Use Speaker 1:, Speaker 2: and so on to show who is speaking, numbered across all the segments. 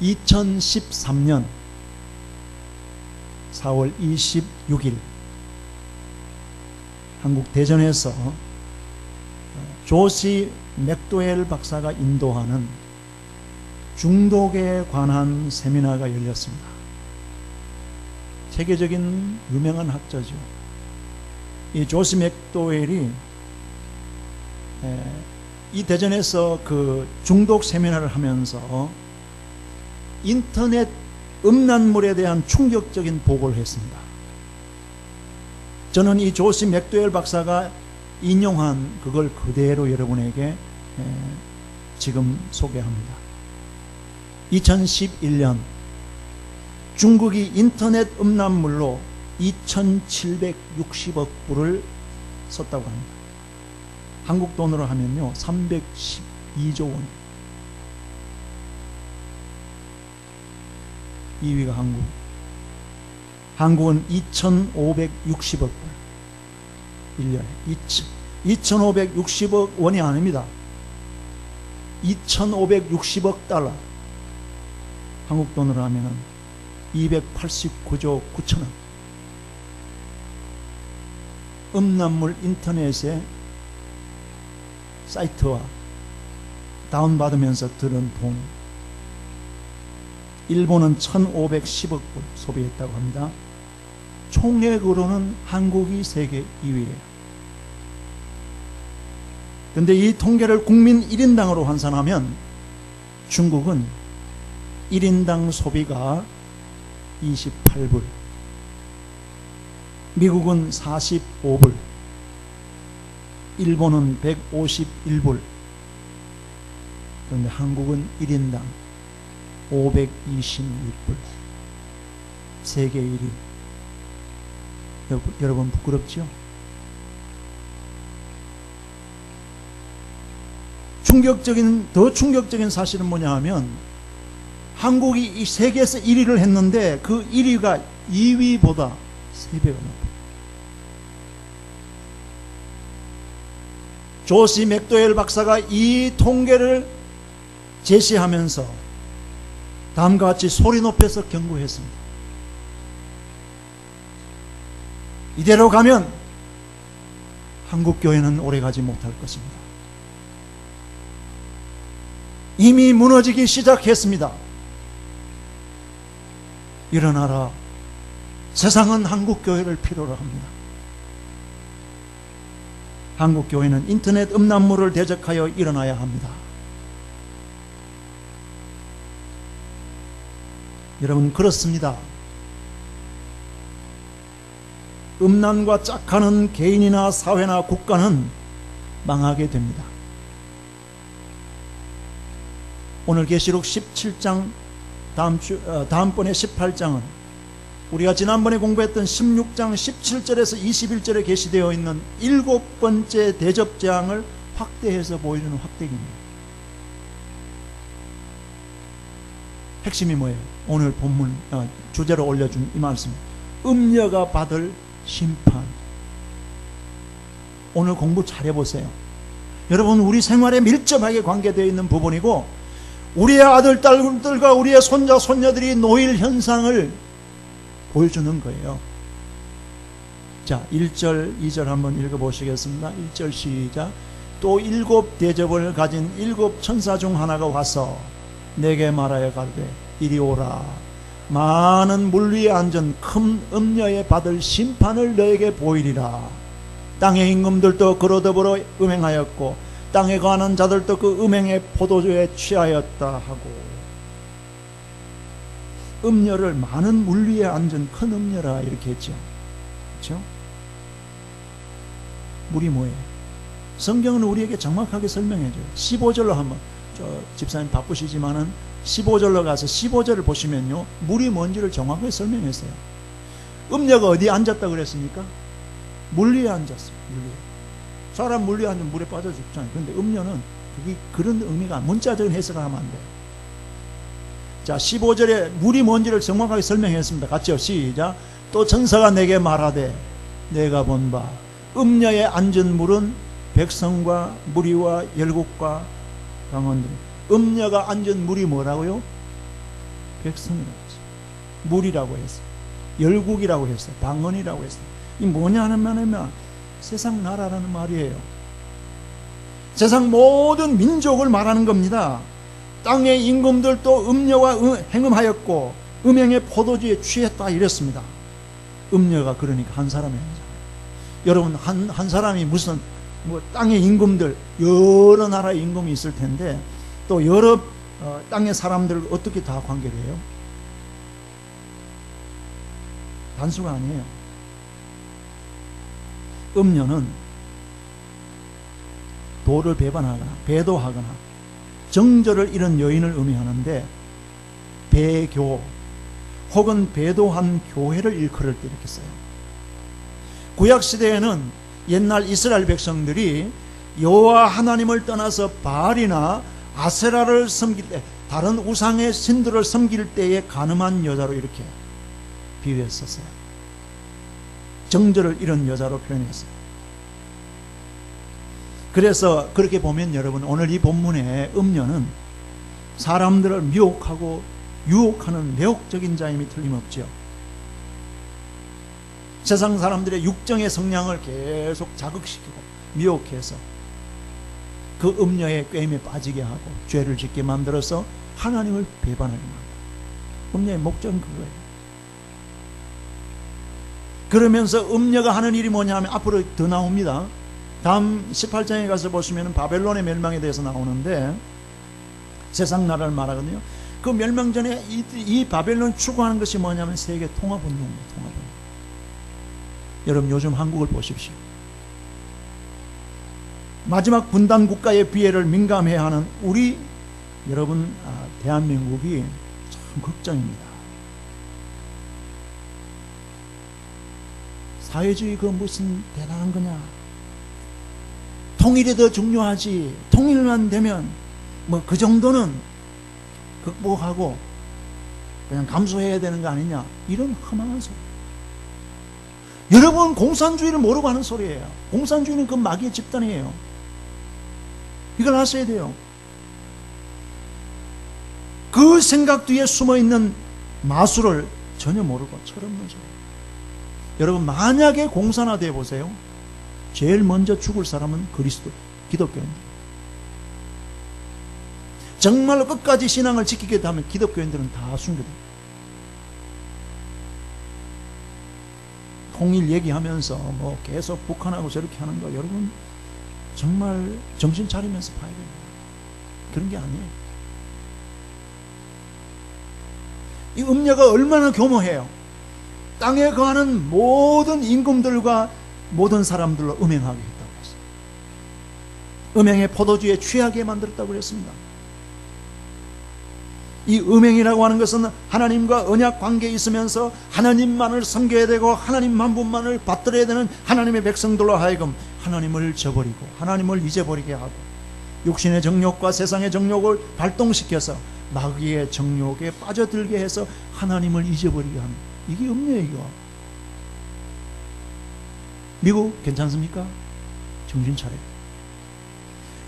Speaker 1: 2013년 4월 26일 한국 대전에서 조시 맥도웰 박사가 인도하는 중독에 관한 세미나가 열렸습니다. 세계적인 유명한 학자죠. 이 조시 맥도웰이 이 대전에서 그 중독 세미나를 하면서 인터넷 음란물에 대한 충격적인 보고를 했습니다. 저는 이 조시 맥도웰 박사가 인용한 그걸 그대로 여러분에게 지금 소개합니다. 2011년 중국이 인터넷 음란물로 2,760억 불을 썼다고 합니다. 한국 돈으로 하면요 312조 원. 2위가 한국. 한국은 2,560억 불 1년에 2,560억 원이 아닙니다. 2,560억 달러. 한국 돈으로 하면은 289조 9천억. 음란물 인터넷에 사이트와 다운받으면서 들은 돈. 일본은 1,510억 불 소비했다고 합니다. 총액으로는 한국이 세계 2위예요. 그런데 이 통계를 국민 1인당으로 환산하면 중국은 1인당 소비가 28불, 미국은 45불, 일본은 151불, 그런데 한국은 1인당 526불. 세계 1위. 여러분 부끄럽죠? 더 충격적인 사실은 뭐냐 하면 한국이 이 세계에서 1위를 했는데 그 1위가 2위보다 3배가 높아요. 조시 맥도웰 박사가 이 통계를 제시하면서 다음과 같이 소리 높여서 경고했습니다. 이대로 가면 한국 교회는 오래가지 못할 것입니다. 이미 무너지기 시작했습니다. 일어나라. 세상은 한국 교회를 필요로 합니다. 한국 교회는 인터넷 음란물을 대적하여 일어나야 합니다. 여러분, 그렇습니다. 음란과 짝하는 개인이나 사회나 국가는 망하게 됩니다. 오늘 계시록 17장, 다음번에 18장은 우리가 지난번에 공부했던 16장 17절에서 21절에 게시되어 있는 7번째 대접 재앙을 확대해서 보여주는 확대기입니다. 핵심이 뭐예요? 오늘 본문 주제로 올려준 이 말씀, 음녀가 받을 심판. 오늘 공부 잘해보세요. 여러분, 우리 생활에 밀접하게 관계되어 있는 부분이고 우리의 아들, 딸들과 우리의 손자, 손녀들이 놓일 현상을 보여주는 거예요. 자, 1절, 2절 한번 읽어보시겠습니다. 1절 시작. 또 7 대접을 가진 7 천사 중 하나가 와서 내게 말하여 가르되 이리 오라. 많은 물 위에 앉은 큰 음녀에 받을 심판을 너에게 보이리라. 땅의 임금들도 그로 더불어 음행하였고 땅에 거하는 자들도 그 음행의 포도주에 취하였다 하고. 음녀를 많은 물 위에 앉은 큰 음녀라 이렇게 했죠. 그렇죠? 물이 뭐예요? 성경은 우리에게 정확하게 설명해줘요. 15절로 한번, 집사님 바쁘시지만은 15절로 가서 15절을 보시면요, 물이 뭔지를 정확하게 설명했어요. 음녀가 어디에 앉았다 그랬습니까? 물 위에 앉았어요. 물 위에. 사람 물 위에 앉으면 물에 빠져 죽잖아요. 그런데 음녀는 그게 그런 의미가, 문자적인 해석을 하면 안 돼요. 자, 15절에 물이 뭔지를 정확하게 설명했습니다. 같이요. 시작. 또 천사가 내게 말하되 내가 본 바 음녀에 앉은 물은 백성과 무리와 열국과 강원들. 음녀가 앉은 물이 뭐라고요? 백성이라고 했어요. 물이라고 했어요. 열국이라고 했어요. 방언이라고 했어요. 이 뭐냐 하면 세상 나라라는 말이에요. 세상 모든 민족을 말하는 겁니다. 땅의 임금들도 음녀와 행음하였고 음행의 포도주에 취했다 이랬습니다. 음녀가 그러니까 한 사람이 아니잖아요. 여러분 한 사람이 무슨 땅의 임금들 여러 나라의 임금이 있을 텐데 또 여러 땅의 사람들을 어떻게 다 관계를 해요? 단수가 아니에요. 음녀는 도를 배반하거나 배도하거나 정절을 잃은 여인을 의미하는데 배교 혹은 배도한 교회를 일컬을 때 이렇게 써요. 구약시대에는 옛날 이스라엘 백성들이 여호와 하나님을 떠나서 바알이나 아세라를 섬길 때 다른 우상의 신들을 섬길 때에 간음한 여자로 이렇게 비유했었어요. 정절을 잃은 여자로 표현했어요. 그래서 그렇게 보면 여러분 오늘 이 본문의 음녀는 사람들을 미혹하고 유혹하는 매혹적인 자임이 틀림없죠. 세상 사람들의 육정의 성향을 계속 자극시키고 미혹해서 그 음녀의 꾀임에 빠지게 하고 죄를 짓게 만들어서 하나님을 배반하게 만든다. 음녀의 목적은 그거예요. 그러면서 음녀가 하는 일이 뭐냐 하면 앞으로 더 나옵니다. 다음 18장에 가서 보시면 바벨론의 멸망에 대해서 나오는데 세상 나라를 말하거든요. 그 멸망 전에 이 바벨론 추구하는 것이 뭐냐면 세계 통합운동입니다. 통합운동. 여러분 요즘 한국을 보십시오. 마지막 분단 국가의 비애를 민감해야 하는 우리 여러분 대한민국이 참 걱정입니다. 사회주의 그 무슨 대단한 거냐? 통일이 더 중요하지. 통일만 되면 뭐 그 정도는 극복하고 그냥 감수해야 되는 거 아니냐? 이런 험한 소리. 여러분 공산주의를 모르고 하는 소리예요. 공산주의는 그 마귀의 집단이에요. 이걸 아셔야 돼요. 그 생각 뒤에 숨어있는 마술을 전혀 모르고 철없는 소리. 여러분 만약에 공산화되어 보세요. 제일 먼저 죽을 사람은 그리스도, 기독교인들. 정말로 끝까지 신앙을 지키게 하면 기독교인들은 다 순교돼요. 통일 얘기하면서 뭐 계속 북한하고 저렇게 하는 거 여러분 정말 정신 차리면서 봐야 됩니다. 그런 게 아니에요. 이 음녀가 얼마나 교모해요. 땅에 거하는 모든 임금들과 모든 사람들로 음행하게 했다고 했어요. 음행의 포도주에 취하게 만들었다고 그랬습니다. 이 음행이라고 하는 것은 하나님과 언약 관계에 있으면서 하나님만을 섬겨야 되고 하나님만 분만을 받들어야 되는 하나님의 백성들로 하여금 하나님을 저버리고 하나님을 잊어버리게 하고 육신의 정욕과 세상의 정욕을 발동시켜서 마귀의 정욕에 빠져들게 해서 하나님을 잊어버리게 하는 이게 음녀예요. 이거. 미국 괜찮습니까? 정신 차려요.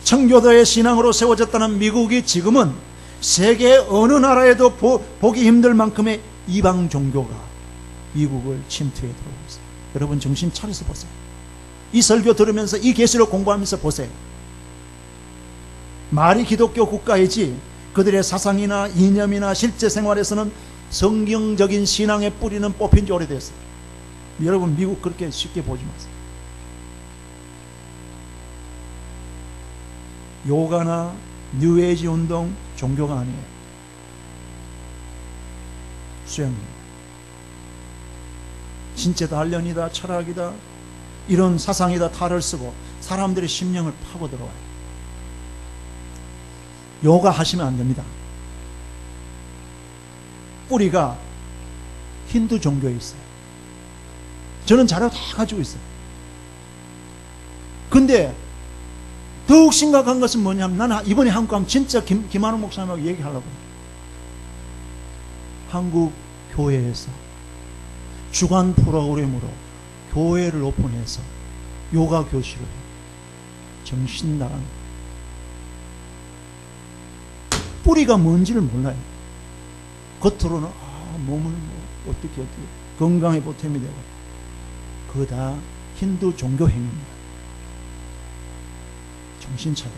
Speaker 1: 청교도의 신앙으로 세워졌다는 미국이 지금은 세계 어느 나라에도 보기 힘들 만큼의 이방 종교가 미국을 침투해 들어오고 있어요. 여러분 정신 차려서 보세요. 이 설교 들으면서 이 계시를 공부하면서 보세요. 말이 기독교 국가이지 그들의 사상이나 이념이나 실제 생활에서는 성경적인 신앙의 뿌리는 뽑힌 지 오래됐어요. 여러분 미국 그렇게 쉽게 보지 마세요. 요가나 뉴에이지 운동 종교가 아니에요. 수양입니다. 신체다 단련이다 철학이다 이런 사상이다 탈을 쓰고 사람들의 심령을 파고 들어와요. 요가 하시면 안 됩니다. 뿌리가 힌두 종교에 있어요. 저는 자료 다 가지고 있어요. 근데 더욱 심각한 것은 뭐냐면 나는 이번에 한국 가면 진짜 김한우 목사님하고 얘기하려고 해요. 한국 교회에서 주간 프로그램으로 교회를 오픈해서 요가 교실을 해요. 정신 나간 뿌리가 뭔지를 몰라요. 겉으로는 몸을 어떻게 건강에 보탬이 되고, 그거 다 힌두 종교 행위입니다. 정신 차려요.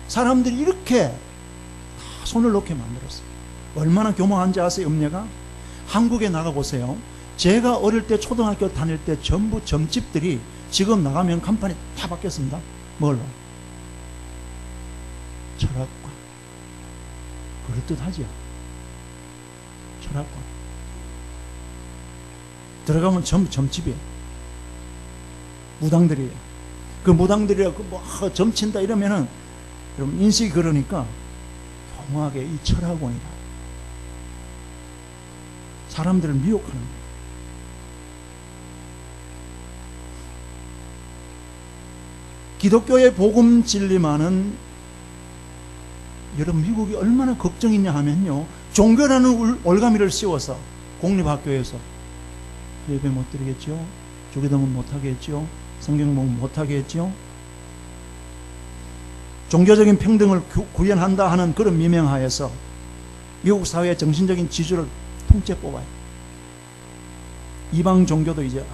Speaker 1: 사람들이 이렇게 다 손을 놓게 만들었어요. 얼마나 교만한지 아세요? 음녀가? 한국에 나가보세요. 제가 어릴 때 초등학교 다닐 때 전부 점집들이 지금 나가면 간판이 다 바뀌었습니다. 뭘로? 철학과. 그럴듯하죠. 철학과. 들어가면 전부 점집이에요. 무당들이에요. 그 무당들이 점친다 이러면은 여러분 인식이 그러니까 교묘하게 이 철학원이다. 사람들을 미혹하는 거예요. 기독교의 복음 진리만은 여러분 미국이 얼마나 걱정이냐 하면요, 종교라는 올가미를 씌워서 공립학교에서 예배 못 드리겠죠, 주기도문 못 하겠죠, 성경봉 못 하겠죠, 종교적인 평등을 구현한다 하는 그런 미명하에서 미국 사회의 정신적인 지주를 통째 뽑아요. 이방 종교도 이제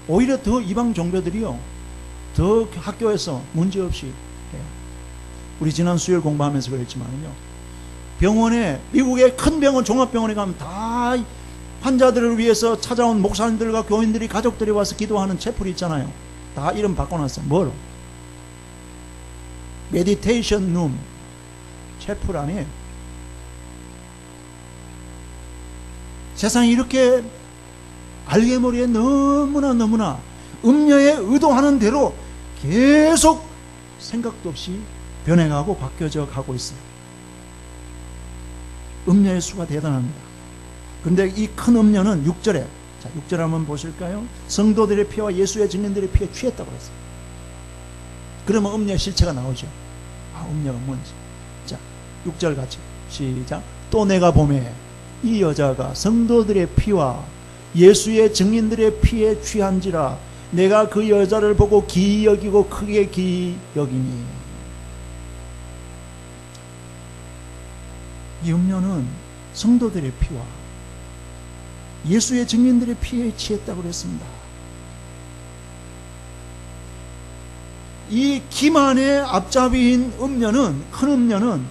Speaker 1: 오히려 더 이방 종교들이요 더 학교에서 문제없이 해요. 우리 지난 수요일 공부하면서 그랬지만요, 병원에, 미국의 큰 병원, 종합병원에 가면 다 환자들을 위해서 찾아온 목사님들과 교인들이, 가족들이 와서 기도하는 채플이 있잖아요. 다 이름 바꿔놨어요. 뭐로? 메디테이션 룸. 채플 아니에요. 세상이 이렇게 알게모리에 너무나 음녀의 의도하는 대로 계속 생각도 없이 변해가고 바뀌어져 가고 있어요. 음녀의 수가 대단합니다. 그런데 이 큰 음녀는 6절에, 자 6절 한번 보실까요? 성도들의 피와 예수의 증인들의 피에 취했다고 했어요. 그러면 음녀의 실체가 나오죠. 음녀가 뭔지. 자 6절 같이 시작. 또 내가 보매 이 여자가 성도들의 피와 예수의 증인들의 피에 취한지라 내가 그 여자를 보고 기이 여기고 크게 기이 여기니. 이 음녀는 성도들의 피와 예수의 증인들의 피에 취했다고 그랬습니다. 이 기만의 앞잡이인 음녀는, 큰 음녀는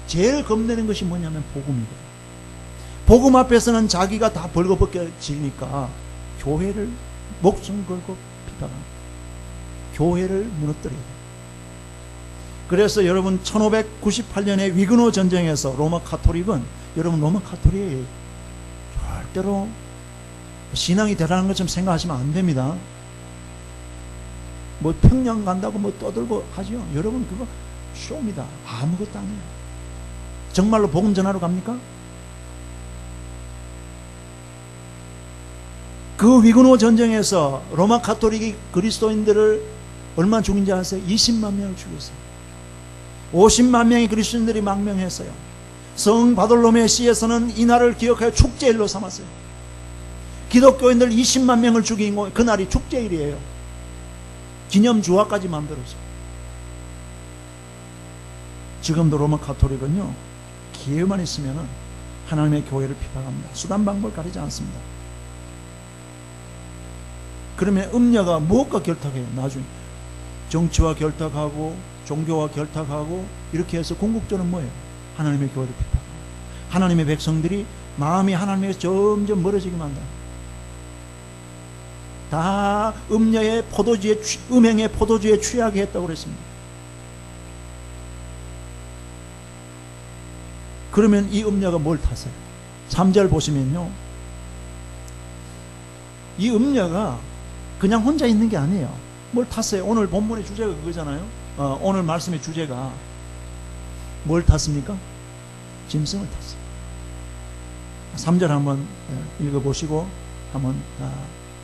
Speaker 1: 제일 겁내는 것이 뭐냐면 복음이거든요. 복음 앞에서는 자기가 다 벌거벗겨지니까 교회를 목숨 걸고 비방합니다. 교회를 무너뜨려요. 그래서 여러분 1598년에 위그노 전쟁에서 로마 카톨릭은, 여러분 로마 카톨릭이 절대로 신앙이 대단한 것처럼 생각하시면 안 됩니다. 뭐 평양 간다고 뭐 떠들고 하죠. 여러분 그거 쇼입니다. 아무것도 아니에요. 정말로 복음 전하러 갑니까? 그 위그노 전쟁에서 로마 카톨릭이 그리스도인들을 얼마 죽인지 아세요? 20만 명을 죽였어요. 50만 명의 그리스도인들이 망명했어요. 성 바돌로메 시에서는 이날을 기억하여 축제일로 삼았어요. 기독교인들 20만 명을 죽인 그날이 축제일이에요. 기념 주화까지 만들어서. 지금도 로마 카톨릭은요, 기회만 있으면 하나님의 교회를 비판합니다. 수단 방법을 가리지 않습니다. 그러면 음녀가 무엇과 결탁해요? 나중에 정치와 결탁하고 종교와 결탁하고 이렇게 해서 궁극적으로는 뭐예요? 하나님의 교회를 비판합니다. 하나님의 백성들이 마음이 하나님에서 점점 멀어지게 만든다. 다 음녀의 포도주에, 음행의 포도주에 취하게 했다고 그랬습니다. 그러면 이 음녀가 뭘 탔어요? 3절 보시면요, 이 음녀가 그냥 혼자 있는 게 아니에요. 뭘 탔어요? 오늘 본문의 주제가 그거잖아요. 오늘 말씀의 주제가 뭘 탔습니까? 짐승을 탔어요. 3절 한번 읽어보시고 한번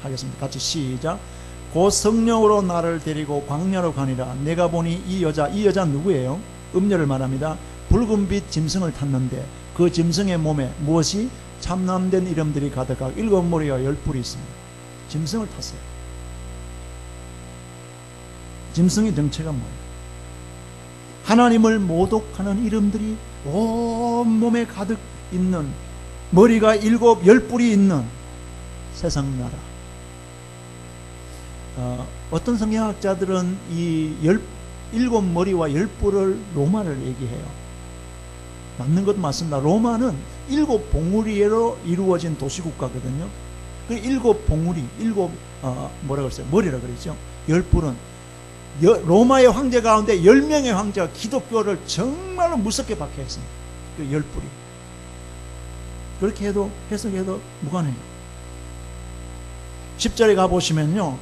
Speaker 1: 하겠습니다. 같이 시작. 곧 성령으로 나를 데리고 광야로 가니라. 내가 보니 이 여자는 누구예요? 음녀를 말합니다. 붉은 빛 짐승을 탔는데 그 짐승의 몸에 무엇이? 참남된 이름들이 가득하고 7머리와 10뿔이 있습니다. 짐승을 탔어요. 짐승의 정체가 뭐예요? 하나님을 모독하는 이름들이 온몸에 가득 있는, 머리가 7, 10뿔이 있는 세상 나라. 어떤 성경학자들은 이 7머리와 10뿔을 로마를 얘기해요. 맞는 것도 맞습니다. 로마는 7봉우리로 이루어진 도시국가거든요. 그 7봉우리, 뭐라 그랬어요? 머리라 그랬죠. 10뿔은 로마의 황제 가운데 10명의 황제가 기독교를 정말로 무섭게 박해했습니다. 그 10뿔이. 그렇게 해도, 해석해도 무관해요. 10절에 가보시면요,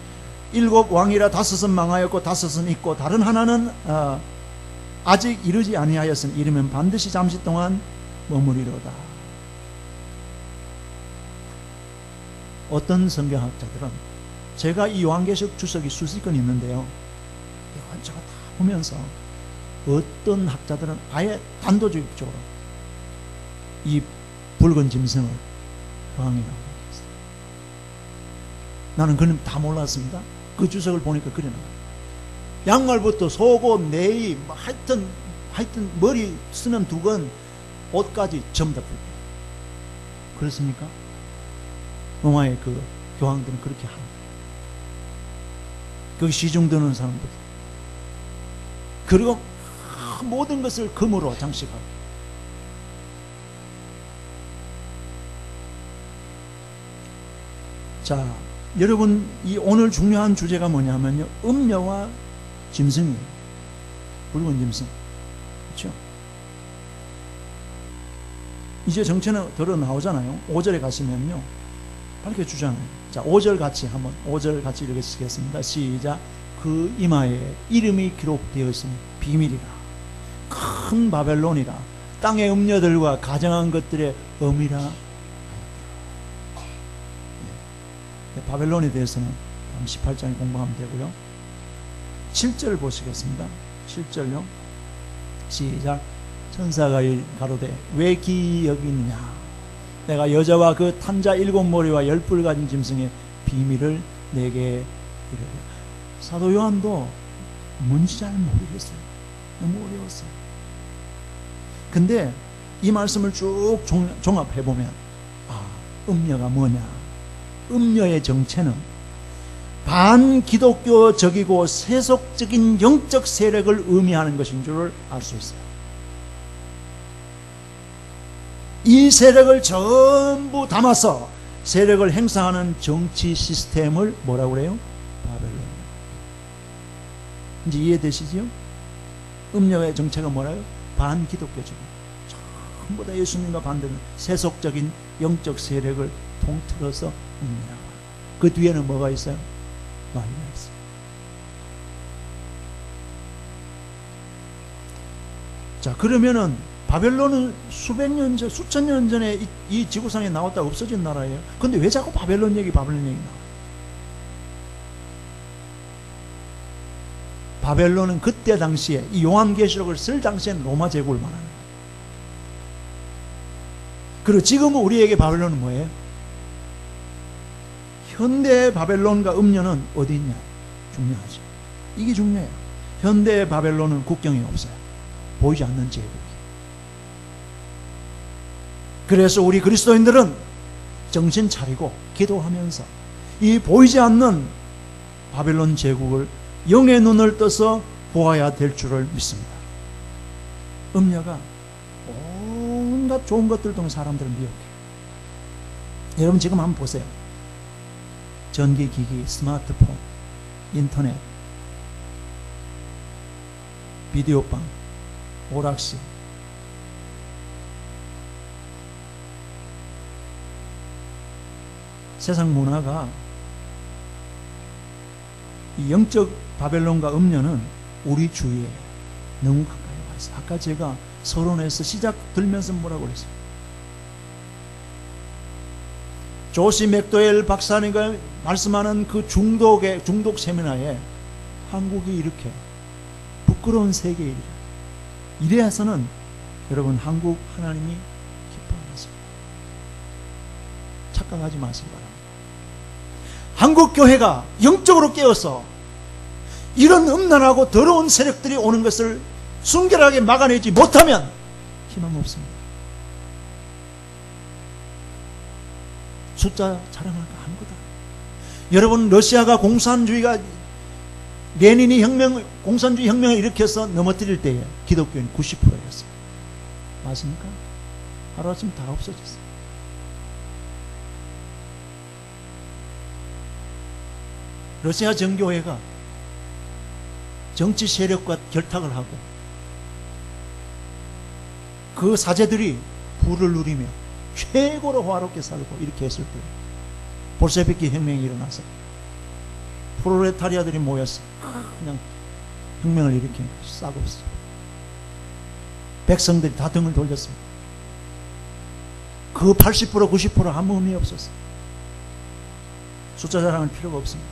Speaker 1: 7왕이라 5은 망하였고 5은 있고 다른 하나는 아직 이르지 아니하였으니 이르면 반드시 잠시 동안 머무리로다. 어떤 성경학자들은, 제가 이 요한계시록 주석이 수십 건 있는데요, 이것저것 다 보면서 어떤 학자들은 아예 단도직입적으로 이 붉은 짐승을 왕이라고 했어요. 나는 그는 다 몰랐습니다. 그 주석을 보니까 그래 나와요. 양말부터 속옷, 내의, 하여튼 머리 쓰는 두건, 옷까지 전부 다 붉게. 그렇습니까? 로마의 그 교황들은 그렇게 하는 거예요. 그 시중드는 사람들. 그리고 모든 것을 금으로 장식하고. 자, 여러분, 이 오늘 중요한 주제가 뭐냐면요, 음녀와 짐승이에요. 붉은 짐승. 그렇죠? 이제 정체는 들어 나오잖아요. 5절에 가시면요, 밝혀주잖아요. 자, 5절 같이 한번, 5절 같이 읽으시겠습니다. 시작. 그 이마에 이름이 기록되어 있으니 비밀이라, 큰 바벨론이라, 땅의 음녀들과 가정한 것들의 엄이라. 바벨론에 대해서는 다음 18장에 공부하면 되고요. 7절 보시겠습니다. 7절요. 시작. 천사가 가로되 왜 기이 여기 있느냐. 내가 여자와 그 탄자 7머리와 10뿔 가진 짐승의 비밀을 내게 이르리라. 사도 요한도 뭔지 잘 모르겠어요. 너무 어려웠어요. 근데 이 말씀을 쭉 종합해보면, 음녀가 뭐냐. 음녀의 정체는 반기독교적이고 세속적인 영적 세력을 의미하는 것인 줄을 알 수 있어요. 이 세력을 전부 담아서 세력을 행사하는 정치 시스템을 뭐라고 그래요? 바벨론. 이제 이해되시죠? 음녀의 정체가 뭐라요? 반기독교적인, 전부 다 예수님과 반대는 세속적인 영적 세력을 통틀어서 음녀라고. 그 뒤에는 뭐가 있어요? 마리가 있어요. 자, 그러면은 바벨론은 수백 년 전, 수천 년 전에 이 지구상에 나왔다 없어진 나라예요. 근데 왜 자꾸 바벨론 얘기 나와요? 바벨론은 그때 당시에, 이 요한계시록을 쓸 당시에는 로마 제국을 말하는 거예요. 그리고 지금은 우리에게 바벨론은 뭐예요? 현대의 바벨론과 음녀는 어디 있냐? 중요하죠. 이게 중요해요. 현대의 바벨론은 국경이 없어요. 보이지 않는 제국. 그래서 우리 그리스도인들은 정신 차리고 기도하면서 이 보이지 않는 바벨론 제국을 영의 눈을 떠서 보아야 될 줄을 믿습니다. 음녀가 온갖 좋은 것들 동안 사람들을 미혹해요. 여러분 지금 한번 보세요. 전기기기, 스마트폰, 인터넷, 비디오방, 오락실, 세상 문화가, 이 영적 바벨론과 음녀는 우리 주위에 너무 가까이 와 있어요. 아까 제가 서론에서 시작 들면서 뭐라고 그랬어요? 조시 맥도웰 박사님과 말씀하는 그 중독 세미나에 한국이 이렇게 부끄러운 세계일이라. 이래야서는 여러분 한국 하나님이 기뻐하십니다. 착각하지 마시기 바랍니다. 한국 교회가 영적으로 깨어서 이런 음란하고 더러운 세력들이 오는 것을 순결하게 막아내지 못하면 희망 없습니다. 숫자 자랑할 거 아무것도 아니에요. 여러분, 러시아가 공산주의가 레닌이 공산주의 혁명을 일으켜서 넘어뜨릴 때에 기독교인 90%였어요. 맞습니까? 하루아침 다 없어졌어요. 러시아 정교회가 정치 세력과 결탁을 하고 그 사제들이 부를 누리며 최고로 화롭게 살고 이렇게 했을 때 볼셰비키 혁명이 일어나서 프롤레타리아들이 모여서 그냥 혁명을 일으킨 것이 싹 없어요. 백성들이 다 등을 돌렸습니다. 그 80% 90% 아무 의미 없었어요. 숫자 자랑할 필요가 없습니다.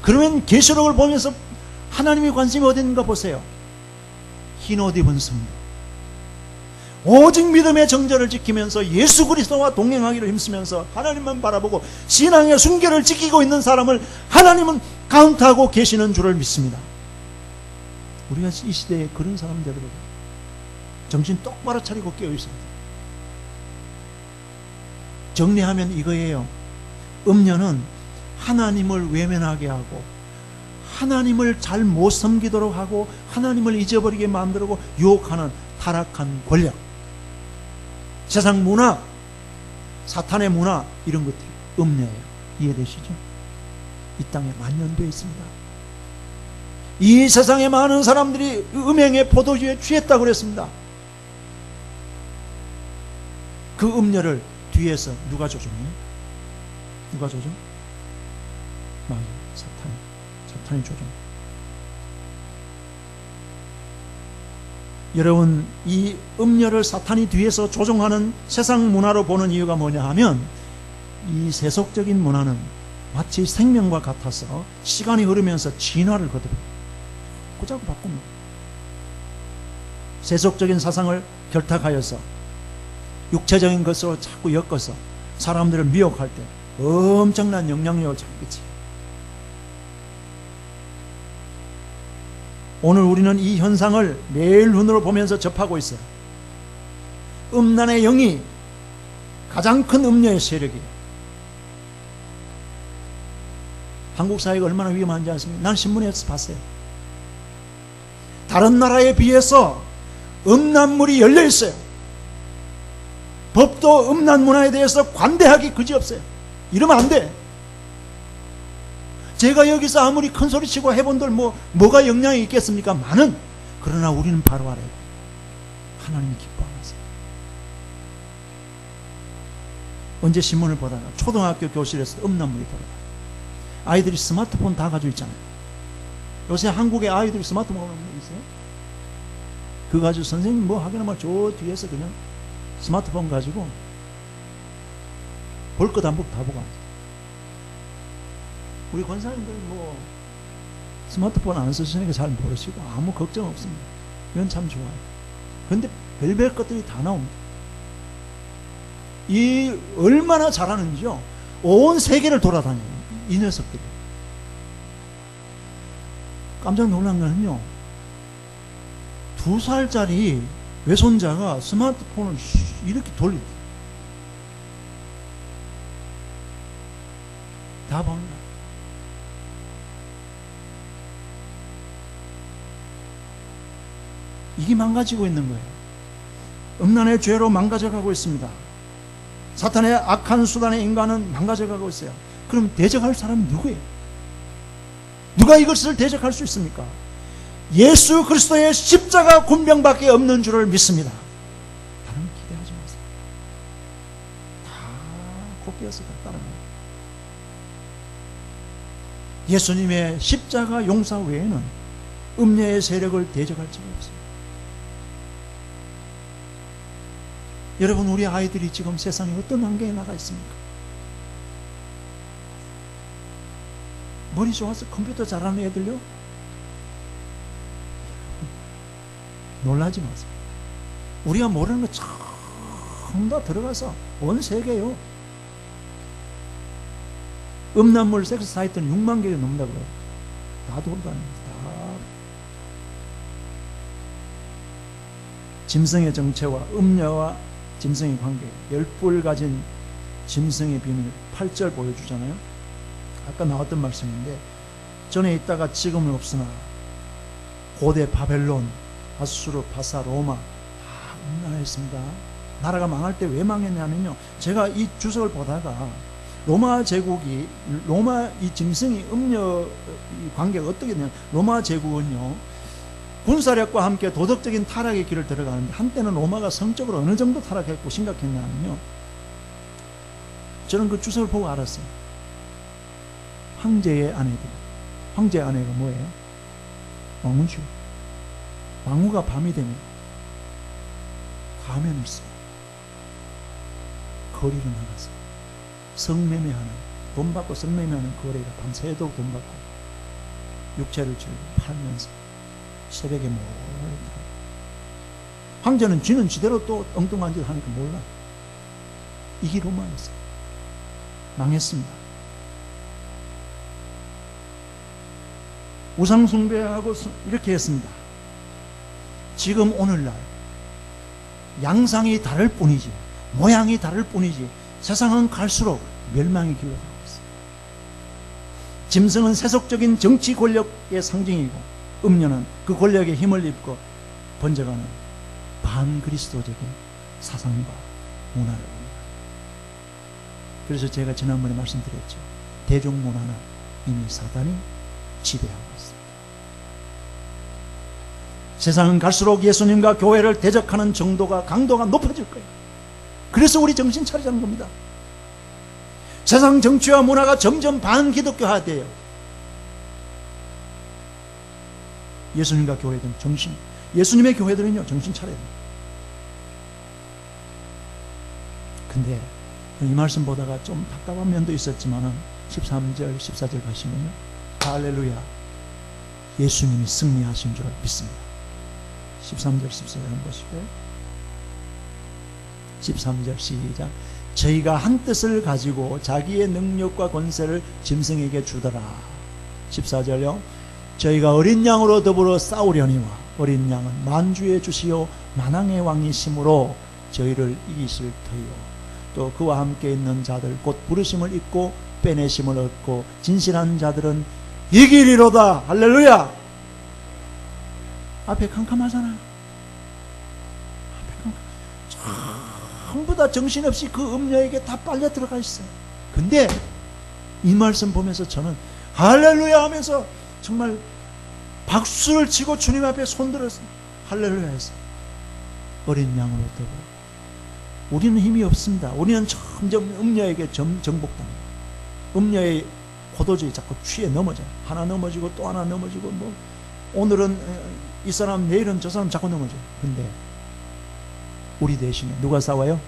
Speaker 1: 그러면 계시록을 보면서 하나님의 관심이 어디 있는가 보세요. 흰 옷 입은 성도, 오직 믿음의 정절을 지키면서 예수 그리스도와 동행하기로 힘쓰면서 하나님만 바라보고 신앙의 순결을 지키고 있는 사람을 하나님은 카운트하고 계시는 줄을 믿습니다. 우리가 이 시대에 그런 사람들을 정신 똑바로 차리고 깨어있어야 돼요. 정리하면 이거예요. 음녀는 하나님을 외면하게 하고 하나님을 잘 못 섬기도록 하고 하나님을 잊어버리게 만들고 유혹하는 타락한 권력, 세상 문화, 사탄의 문화, 이런 것들이 음녀예요. 이해되시죠? 이 땅에 만연되어 있습니다. 이 세상에 많은 사람들이 음행의 포도주에 취했다고 그랬습니다. 그 음녀를 뒤에서 누가 조종해요? 누가 조종? 맞아요. 사탄이 조종. 여러분, 이 음녀를 사탄이 뒤에서 조종하는 세상 문화로 보는 이유가 뭐냐 하면 이 세속적인 문화는 마치 생명과 같아서 시간이 흐르면서 진화를 거듭해요. 자꾸 바꿉니다. 세속적인 사상을 결탁하여서 육체적인 것으로 자꾸 엮어서 사람들을 미혹할 때 엄청난 영향력을 자꾸 끼쳐요. 오늘 우리는 이 현상을 매일 눈으로 보면서 접하고 있어요. 음란의 영이 가장 큰 음녀의 세력이에요. 한국 사회가 얼마나 위험한지 아십니까? 난 신문에서 봤어요. 다른 나라에 비해서 음란물이 열려 있어요. 법도 음란 문화에 대해서 관대하기 그지없어요. 이러면 안 돼. 제가 여기서 아무리 큰 소리 치고 해본들 뭐가 영향이 있겠습니까? 많은. 그러나 우리는 바로 알아요. 하나님이 기뻐하세요. 언제 신문을 보다가 초등학교 교실에서 음란물이 돌아다녀요. 아이들이 스마트폰 다 가지고 있잖아요. 요새 한국의 아이들이 스마트폰 하는 거 있어요? 그거 가지고 선생님 뭐 하긴 하면 저 뒤에서 그냥 스마트폰 가지고 볼 것 안 보고 다 보고 앉아요. 우리 권사님들 뭐 스마트폰 안 쓰시니까 잘 모르시고 아무 걱정 없습니다. 이건 참 좋아요. 그런데 별별 것들이 다 나옵니다. 이 얼마나 잘하는지요. 온 세계를 돌아다녀요. 이 녀석들이. 깜짝 놀란 거는요, 2살짜리 외손자가 스마트폰을 이렇게 돌립니다. 다 봅니다. 이게 망가지고 있는 거예요. 음란의 죄로 망가져가고 있습니다. 사탄의 악한 수단의 인간은 망가져가고 있어요. 그럼 대적할 사람이 누구예요? 누가 이것을 대적할 수 있습니까? 예수 그리스도의 십자가 군병밖에 없는 줄을 믿습니다. 다른 거 기대하지 마세요. 다 곱게어서 다 따라가요. 예수님의 십자가 용사 외에는 음녀의 세력을 대적할 자가 없어요. 여러분, 우리 아이들이 지금 세상에 어떤 환경에 나가 있습니까? 머리 좋아서 컴퓨터 잘하는 애들요? 놀라지 마세요. 우리가 모르는 거 전부 다 들어가서 온 세계요. 음란물 섹스 사이트는 6만 개가 넘는다고요. 다 돌아다닙니다. 짐승의 정체와 음녀와 짐승의 관계, 열불 가진 짐승의 비밀 8절 보여주잖아요. 아까 나왔던 말씀인데, 전에 있다가 지금은 없으나 고대 바벨론, 아수르, 바사, 로마 다 음란했습니다. 나라가 망할 때 왜 망했냐면요, 제가 이 주석을 보다가 로마 제국이, 로마 이 짐승이 음녀 관계가 어떻게 되냐, 로마 제국은요 군사력과 함께 도덕적인 타락의 길을 들어가는데, 한때는 로마가 성적으로 어느 정도 타락했고 심각했냐면요, 저는 그 주석을 보고 알았어요. 황제의 아내들, 황제의 아내가 뭐예요? 왕후죠. 왕후가 밤이 되면 가면을 써요. 거리를 나가서 성매매하는, 돈 받고 성매매하는 거래가 밤새도록 돈 받고 육체를 들고 팔면서 새벽에 몰래 황제는 쥐는 지대로 또 엉뚱한 짓 하니까 몰라. 이게 로마였어요. 망했습니다. 우상숭배하고 이렇게 했습니다. 지금 오늘날 양상이 다를 뿐이지, 모양이 다를 뿐이지, 세상은 갈수록 멸망의 길로 가고 있어요. 짐승은 세속적인 정치 권력의 상징이고, 음녀는 그 권력에 힘을 입고 번져가는 반그리스도적인 사상과 문화를 봅니다. 그래서 제가 지난번에 말씀드렸죠. 대중문화는 이미 사단이 지배하고 있습니다. 세상은 갈수록 예수님과 교회를 대적하는 정도가, 강도가 높아질 거예요. 그래서 우리 정신 차리자는 겁니다. 세상 정치와 문화가 점점 반기독교화돼요. 예수님과 교회들은 예수님의 교회들은요, 정신 차려야 돼요. 근데 이 말씀 보다가 좀 답답한 면도 있었지만은 13절, 14절 가시면요, 할렐루야, 예수님이 승리하신 줄 믿습니다. 13절, 14절 한번 보시고요. 13절 시작. 저희가 한 뜻을 가지고 자기의 능력과 권세를 짐승에게 주더라. 14절요. 저희가 어린 양으로 더불어 싸우려니와 어린 양은 만주의 주시요 만왕의 왕이심으로 저희를 이기실 터이요. 또 그와 함께 있는 자들 곧 부르심을 입고 빼내심을 얻고 진실한 자들은 이기리로다. 할렐루야. 앞에 캄캄하잖아. 앞에 캄캄. 전부 다 정신없이 그 음녀에게 다 빨려 들어가 있어요. 근데 이 말씀 보면서 저는 할렐루야 하면서 정말 박수를 치고 주님 앞에 손들었어요. 할렐루야 해서 어린 양으로 더불어. 우리는 힘이 없습니다. 우리는 점점 음녀에게 정복당합니다. 음녀의 포도주에 자꾸 취해 넘어져요. 하나 넘어지고 또 하나 넘어지고, 뭐 오늘은 이 사람, 내일은 저 사람 자꾸 넘어져요. 근데 우리 대신에 누가 싸워요?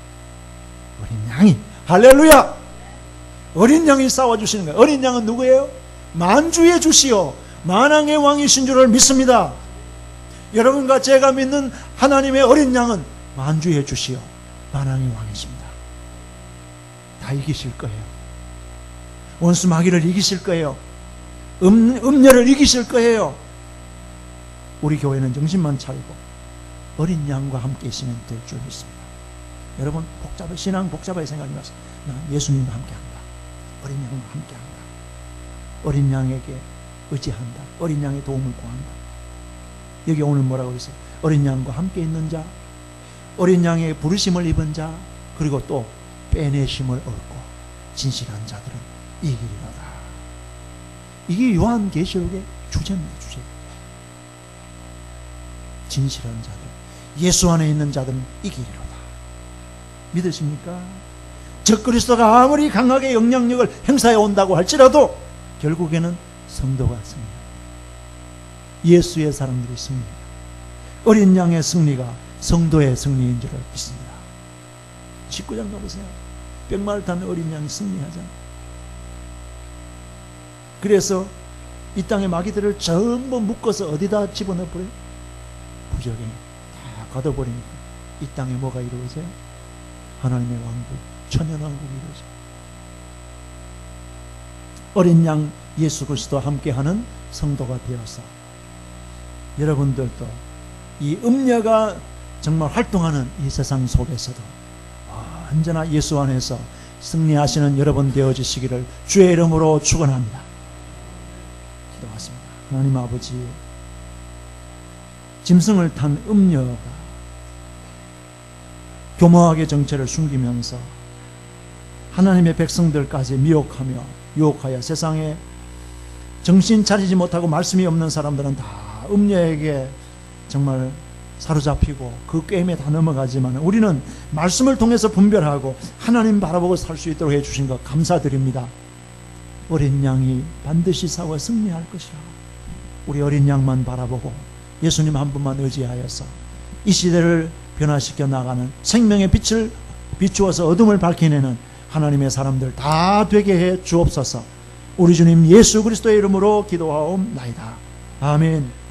Speaker 1: 어린 양이. 할렐루야. 어린 양이 싸워주시는 거예요. 어린 양은 누구예요? 만주의 주시요 만왕의 왕이신 줄을 믿습니다. 여러분과 제가 믿는 하나님의 어린 양은 만주의 주시요 만왕의 왕이십니다. 다 이기실 거예요. 원수 마귀를 이기실 거예요. 음녀를 이기실 거예요. 우리 교회는 정신만 차리고 어린 양과 함께 있으면 될 줄 믿습니다. 여러분, 신앙 복잡하게 생각하지 마세요. 나 예수님과 함께 한다. 어린 양과 함께 한다. 어린 양에게 의지한다. 어린 양의 도움을 구한다. 여기 오늘 뭐라고 그랬어요? 어린 양과 함께 있는 자, 어린 양의 부르심을 입은 자, 그리고 또 빼내심을 얻고 진실한 자들은 이기리로다. 이게 요한계시록의 주제입니다. 주제. 진실한 자들, 예수 안에 있는 자들은 이기리로다. 믿으십니까? 적그리스도가 아무리 강하게 영향력을 행사해 온다고 할지라도 결국에는 성도가 승리합니다. 예수의 사람들이 승리합니다. 어린 양의 승리가 성도의 승리인 줄을 믿습니다. 19장 가보세요. 병마를 탄 어린 양이 승리하잖아. 그래서 이 땅의 마귀들을 전부 묶어서 어디다 집어넣어버려요? 부적에 다 가둬버리니까 이 땅에 뭐가 이루어져요? 하나님의 왕국, 천연왕국이 이루어져요. 어린 양 예수 그리스도와 함께하는 성도가 되어서 여러분들도 이 음녀가 정말 활동하는 이 세상 속에서도 언제나 예수 안에서 승리하시는 여러분 되어지시기를 주의 이름으로 축원합니다. 기도하십니다. 하나님 아버지, 짐승을 탄 음녀가 교묘하게 정체를 숨기면서 하나님의 백성들까지 미혹하며 유혹하여 세상에 정신 차리지 못하고 말씀이 없는 사람들은 다 음녀에게 정말 사로잡히고 그 게임에 다 넘어가지만 우리는 말씀을 통해서 분별하고 하나님 바라보고 살 수 있도록 해주신 것 감사드립니다. 어린 양이 반드시 싸워 승리할 것이라. 우리 어린 양만 바라보고 예수님 한 분만 의지하여서 이 시대를 변화시켜 나가는 생명의 빛을 비추어서 어둠을 밝혀내는 하나님의 사람들 다 되게 해 주옵소서. 우리 주님 예수 그리스도의 이름으로 기도하옵나이다. 아멘.